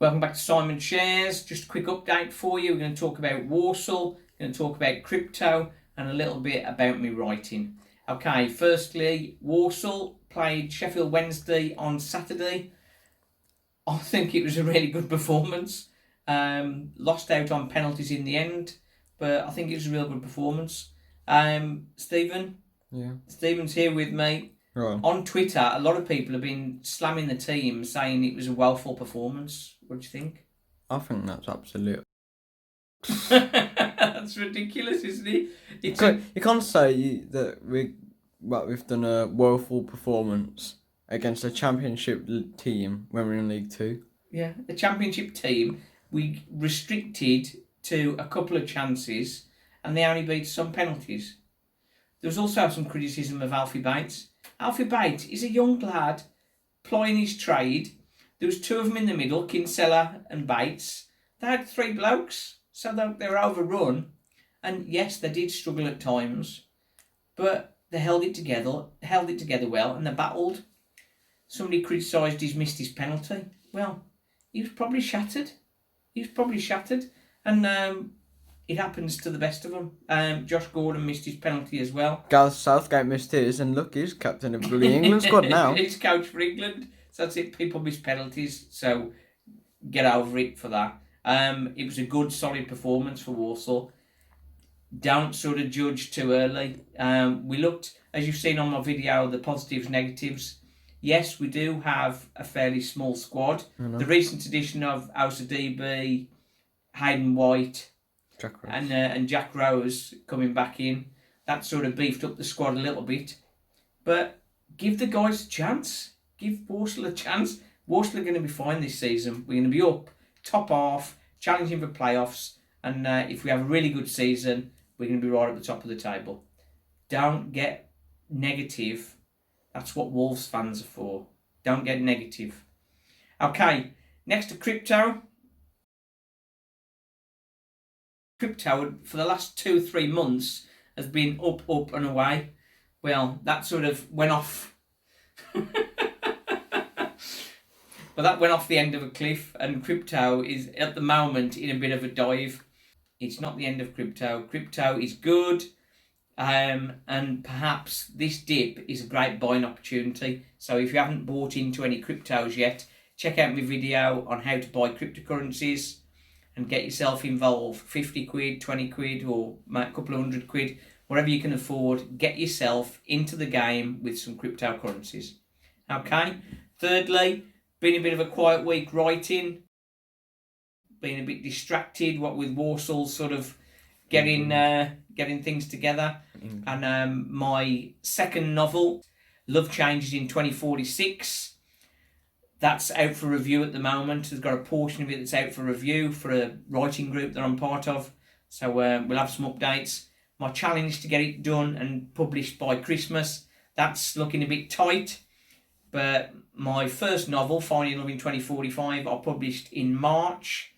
Welcome back to Simon Shares. Just a quick update for you. We're going to talk about Walsall, we're going to talk about crypto, and a little bit about me writing. Okay, firstly, Walsall played Sheffield Wednesday on Saturday. I think it was a really good performance. Lost out on penalties in the end, but I think it was a real good performance. Stephen? Yeah. Stephen's here with me. Right. On Twitter, a lot of people have been slamming the team, saying it was a woeful performance. What do you think? I think that's absolute. That's ridiculous, isn't it? You can't say that we've done a woeful performance against a Championship team when we're in League Two. Yeah, the Championship team, we restricted to a couple of chances, and they only beat some penalties. There was also some criticism of Alfie Bates. Alfie Bates is a young lad plying his trade. There was two of them in the middle, Kinsella and Bates. They had three blokes, so they were overrun. And yes, they did struggle at times, but they held it together well, and they battled. Somebody criticised he's missed his penalty. Well, he was probably shattered. And it happens to the best of them. Josh Gordon missed his penalty as well. Gareth Southgate missed his, and look, he's captain of the England squad now. He's coach for England, so that's it. People miss penalties, so get over it for that. It was a good, solid performance for Walsall. Don't sort of judge too early. We looked, as you've seen on my video, the positives, negatives. Yes, we do have a fairly small squad. The recent addition of Ousa DB, Hayden White, and Jack Rose coming back in, that sort of beefed up the squad a little bit. But give the guys a chance. Give Walsall a chance. Walsall are going to be fine this season. We're going to be up, top half, challenging for playoffs. And if we have a really good season, we're going to be right at the top of the table. Don't get negative. That's what Wolves fans are for. Don't get negative. Okay, next to crypto. Crypto, for the last 2-3 months, has been up and away. Well, that sort of went off. But that went off the end of a cliff, and crypto is at the moment in a bit of a dive. It's not the end of crypto. Crypto is good, and perhaps this dip is a great buying opportunity. So if you haven't bought into any cryptos yet, check out my video on how to buy cryptocurrencies and get yourself involved. 50 quid, 20 quid, or a couple of £100, whatever you can afford. Get yourself into the game with some cryptocurrencies. Okay. Thirdly, been a bit of a quiet week writing. Been a bit distracted, what with Walsall sort of getting things together. And my second novel, Love Changes in 2046, that's out for review at the moment. There's got a portion of it that's out for review for a writing group that I'm part of. So we'll have some updates. My challenge to get it done and published by Christmas, that's looking a bit tight. But my first novel, Finding Love in 2045, I published in March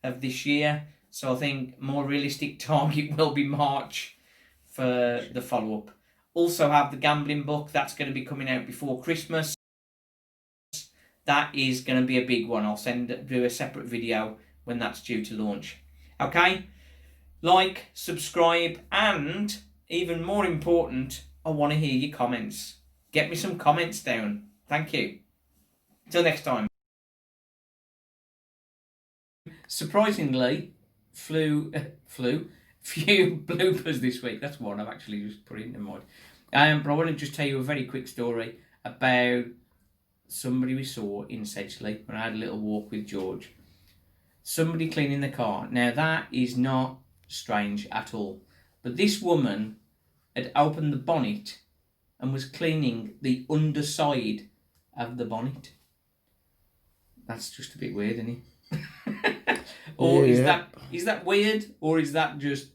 of this year. So I think more realistic target will be March for the follow-up. Also have the gambling book. That's going to be coming out before Christmas. That is going to be a big one. I'll do a separate video when that's due to launch. Okay? Like, subscribe, and even more important, I want to hear your comments. Get me some comments down. Thank you. Till next time. Surprisingly, few bloopers this week. That's one I've actually just put in mind. But I want to just tell you a very quick story about somebody we saw in Sedgley when I had a little walk with George. Somebody cleaning the car. Now that is not strange at all. But this woman had opened the bonnet and was cleaning the underside of the bonnet. That's just a bit weird, isn't it? Or yeah. is that weird, or is that just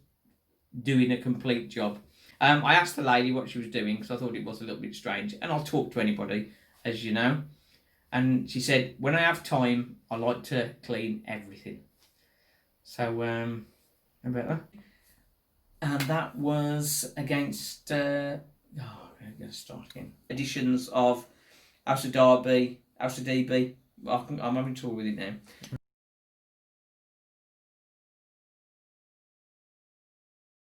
doing a complete job? I asked the lady what she was doing because I thought it was a little bit strange, and I'll talk to anybody, as you know. And she said, when I have time, I like to clean everything. So, how about that? And that was against, I'm going to start again. Editions of Ousa DB. I'm having trouble with it now.